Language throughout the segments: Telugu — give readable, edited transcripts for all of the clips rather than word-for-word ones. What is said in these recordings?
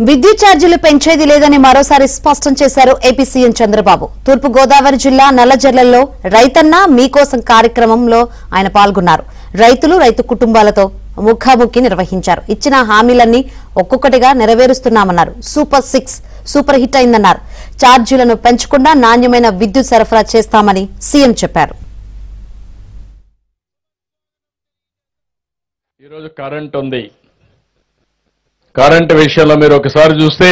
విద్యుత్ ఛార్జీలు పెంచేది లేదని మరోసారి స్పష్టం చేశారు ఏపీ సీఎం చంద్రబాబు. తూర్పు గోదావరి జిల్లా నల్లజర్లలో రైతన్న మీకోసం కార్యక్రమంలో ఆయన పాల్గొన్నారు. రైతులు రైతు కుటుంబాలతో ముఖాముఖి నిర్వహించారు. ఇచ్చిన హామీలన్నీ ఒక్కొక్కటిగా నెరవేరుస్తున్నామన్నారు. సూపర్ 6 సూపర్ హిట్ అయిందన్నారు. ఛార్జీలను పెంచకుండా నాణ్యమైన విద్యుత్ సరఫరా చేస్తామని సీఎం చెప్పారు. ఈరోజు కరెంట్ ఉంది. కరెంట్ విషయంలో మీరు ఒకసారి చూస్తే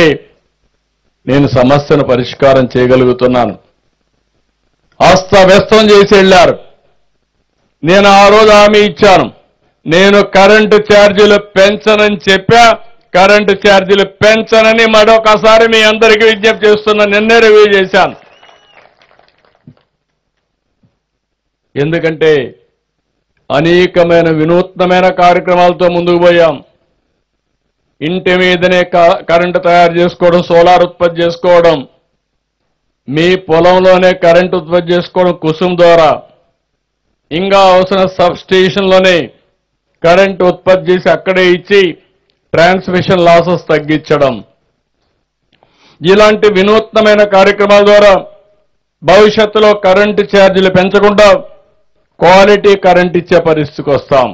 నేను సమస్యను పరిష్కారం చేయగలుగుతున్నాను. అస్తవ్యస్తం చేసి వెళ్లారు. నేను ఆ రోజు హామీ ఇచ్చాను, నేను కరెంటు ఛార్జీలు పెంచనని చెప్పా. కరెంటు ఛార్జీలు పెంచనని మరొకసారి మీ అందరికీ విజ్ఞప్తి చేస్తున్నా. నిన్నే రివ్యూ చేశాను. ఎందుకంటే అనేకమైన వినూత్నమైన కార్యక్రమాలతో ముందుకు పోయాం. ఇంటి మీదనే కరెంటు తయారు చేసుకోవడం, సోలార్ ఉత్పత్తి చేసుకోవడం, మీ పొలంలోనే కరెంటు ఉత్పత్తి చేసుకోవడం కుసుమ్ ద్వారా, ఇంకా అవసరం సబ్ స్టేషన్లోనే కరెంటు ఉత్పత్తి చేసి అక్కడే ఇచ్చి ట్రాన్స్మిషన్ లాసెస్ తగ్గించడం, ఇలాంటి వినూత్నమైన కార్యక్రమాల ద్వారా భవిష్యత్తులో కరెంటు ఛార్జీలు పెంచకుండా క్వాలిటీ కరెంట్ ఇచ్చే పరిస్థితికి వస్తాం.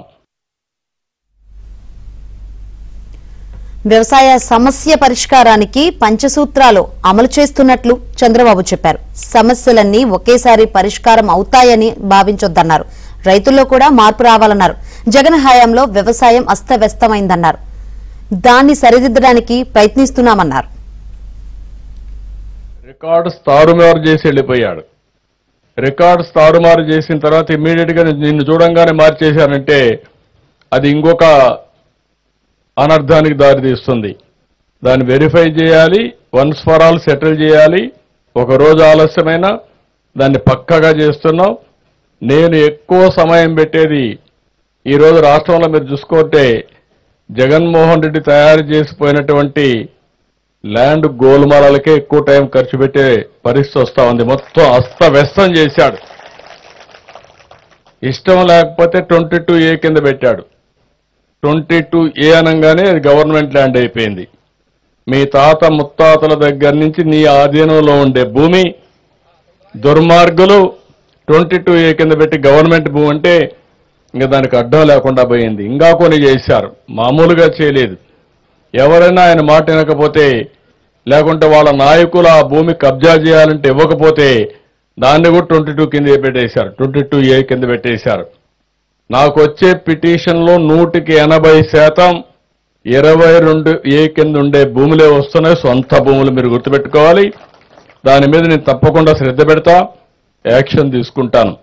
వ్యవసాయ సమస్య పరిష్కారానికి పంచసూత్రాలు అమలు చేస్తున్నట్లు చంద్రబాబు చెప్పారు. సమస్యలన్నీ ఒకేసారి పరిష్కారం అవుతాయని భావించొద్దన్నారు. రైతుల్లో కూడా మార్పు రావాలన్నారు. జగన్ హయాంలో వ్యవసాయం అస్తవ్యస్తమైందన్నారు. దాన్ని సరిదిద్దడానికి ప్రయత్నిస్తున్నామన్నారు. రికార్డ్స్ తారుమారు చేసి వెళ్ళిపోయాడు. రికార్డ్స్ తారుమారు చేసిన తర్వాత ఇమ్మీడియట్ గా నిన్ను చూడంగానే మార్చేశారంటే అది ఇంకొక అనర్థానికి దారితీస్తుంది. దాన్ని వెరిఫై చేయాలి, వన్స్ ఫర్ ఆల్ సెటిల్ చేయాలి. ఒక రోజు ఆలస్యమైనా దాన్ని పక్కగా చేస్తున్నాం. నేను ఎక్కువ సమయం పెట్టేది ఈరోజు రాష్ట్రంలో మీరు చూసుకుంటే జగన్మోహన్ రెడ్డి తయారు చేసిపోయినటువంటి ల్యాండ్ గోల్మాలకే ఎక్కువ టైం ఖర్చు పెట్టే పరిస్థితి వస్తా ఉంది. మొత్తం అస్తవ్యస్తం చేశాడు. ఇష్టం లేకపోతే 22A కింద పెట్టాడు. 22A అనగానే అది గవర్నమెంట్ ల్యాండ్ అయిపోయింది. మీ తాత ముత్తాతల దగ్గర నుంచి నీ ఆధీనంలో ఉండే భూమి దుర్మార్గులు 22A కింద పెట్టి గవర్నమెంట్ భూమి అంటే ఇంకా దానికి అడ్డం లేకుండా పోయింది. ఇంకా కొన్ని చేశారు, మామూలుగా చేయలేదు. ఎవరైనా ఆయన మాట వినకపోతే, లేకుంటే వాళ్ళ నాయకులు ఆ భూమి కబ్జా చేయాలంటే ఇవ్వకపోతే దాన్ని కూడా 22 కింద పెట్టేశారు, 22A కింద పెట్టేశారు. నాకు వచ్చే పిటిషన్లో 100% 22A కింద ఉండే భూములే వస్తున్నాయి. సొంత భూములు మీరు గుర్తుపెట్టుకోవాలి. దాని మీద నేను తప్పకుండా శ్రద్ధ పెడతా, యాక్షన్ తీసుకుంటాను.